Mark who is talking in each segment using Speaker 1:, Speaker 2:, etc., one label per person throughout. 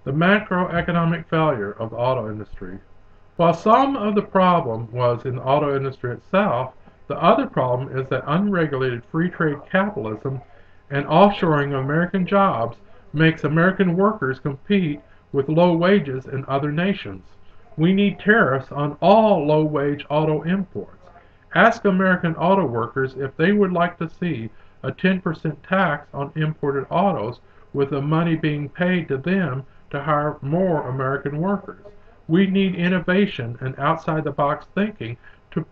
Speaker 1: The macroeconomic failure of the auto industry. While some of the problem was in the auto industry itself, the other problem is that unregulated free trade capitalism and offshoring of American jobs makes American workers compete with low wages in other nations. We need tariffs on all low-wage auto imports. Ask American auto workers if they would like to see a 10% tax on imported autos with the money being paid to them to hire more American workers. We need innovation and outside-the-box thinking to,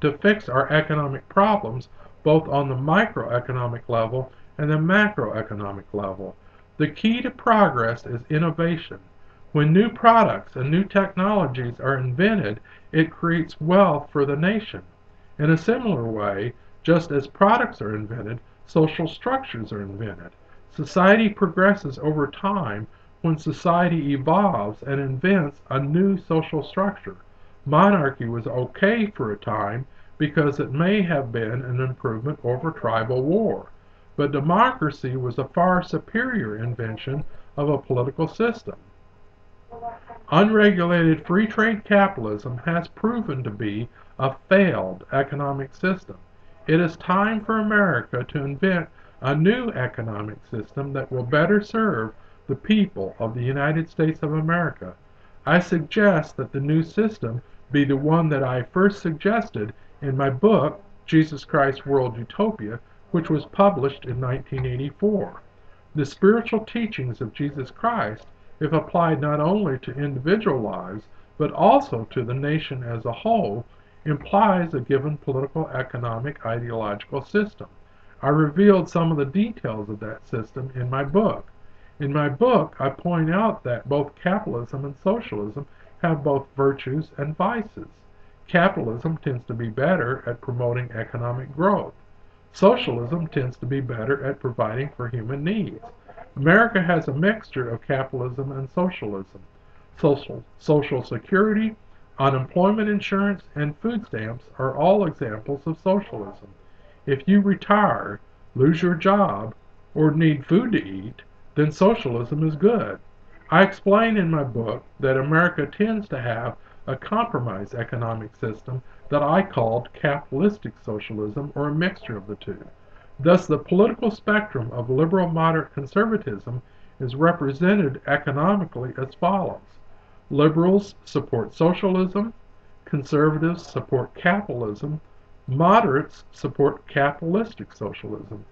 Speaker 1: to fix our economic problems, both on the microeconomic level and the macroeconomic level. The key to progress is innovation. When new products and new technologies are invented, it creates wealth for the nation. In a similar way, just as products are invented, social structures are invented. Society progresses over time when society evolves and invents a new social structure. Monarchy was okay for a time because it may have been an improvement over tribal war, but democracy was a far superior invention of a political system. Unregulated free trade capitalism has proven to be a failed economic system. It is time for America to invent a new economic system that will better serve the people of the United States of America. I suggest that the new system be the one that I first suggested in my book, Jesus Christ World Utopia, which was published in 1984. The spiritual teachings of Jesus Christ, if applied not only to individual lives, but also to the nation as a whole, implies a given political, economic, ideological system. I revealed some of the details of that system in my book. In my book, I point out that both capitalism and socialism have both virtues and vices. Capitalism tends to be better at promoting economic growth. Socialism tends to be better at providing for human needs. America has a mixture of capitalism and socialism. Social Security, unemployment insurance, and food stamps are all examples of socialism. If you retire, lose your job, or need food to eat, then socialism is good. I explain in my book that America tends to have a compromise economic system that I called capitalistic socialism, or a mixture of the two. Thus, the political spectrum of liberal moderate conservatism is represented economically as follows. Liberals support socialism, conservatives support capitalism, moderates support capitalistic socialism.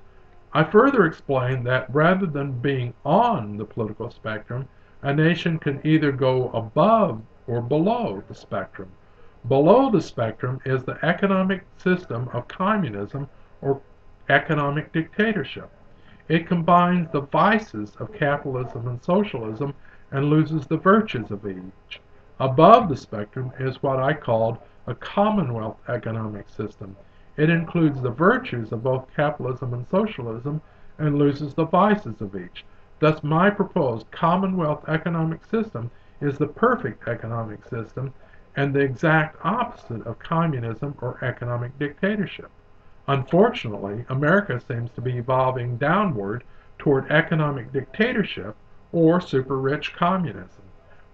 Speaker 1: I further explain that rather than being on the political spectrum, a nation can either go above or below the spectrum. Below the spectrum is the economic system of communism or economic dictatorship. It combines the vices of capitalism and socialism and loses the virtues of each. Above the spectrum is what I called a Commonwealth economic system. It includes the virtues of both capitalism and socialism and loses the vices of each. Thus, my proposed Commonwealth economic system is the perfect economic system and the exact opposite of communism or economic dictatorship. Unfortunately, America seems to be evolving downward toward economic dictatorship or super-rich communism.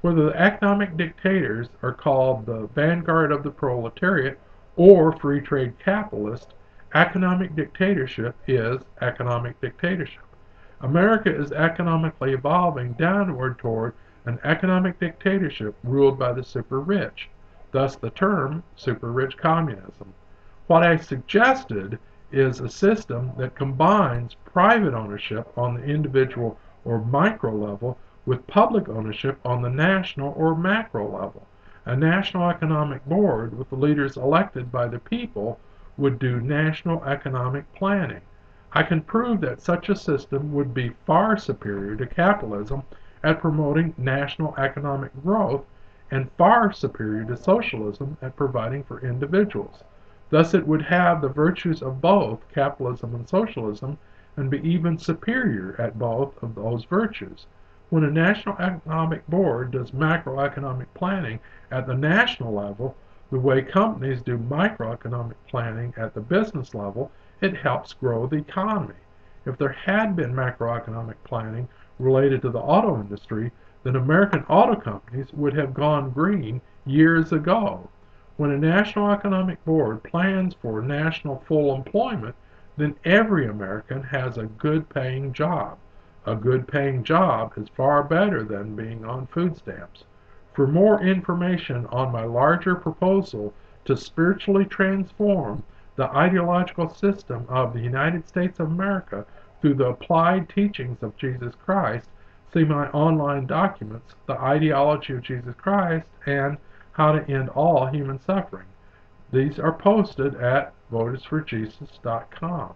Speaker 1: Whether the economic dictators are called the vanguard of the proletariat or free trade capitalist, economic dictatorship is economic dictatorship. America is economically evolving downward toward an economic dictatorship ruled by the super-rich, thus the term super-rich communism. What I suggested is a system that combines private ownership on the individual or micro level with public ownership on the national or macro level. A national economic board with the leaders elected by the people would do national economic planning. I can prove that such a system would be far superior to capitalism at promoting national economic growth and far superior to socialism at providing for individuals. Thus it would have the virtues of both capitalism and socialism and be even superior at both of those virtues. When a national economic board does macroeconomic planning at the national level, the way companies do microeconomic planning at the business level, it helps grow the economy. If there had been macroeconomic planning related to the auto industry, then American auto companies would have gone green years ago. When a national economic board plans for national full employment, then every American has a good paying job. A good paying job is far better than being on food stamps. For more information on my larger proposal to spiritually transform the ideological system of the United States of America through the applied teachings of Jesus Christ, see my online documents, The Ideology of Jesus Christ and How to End All Human Suffering. These are posted at votersforjesus.com.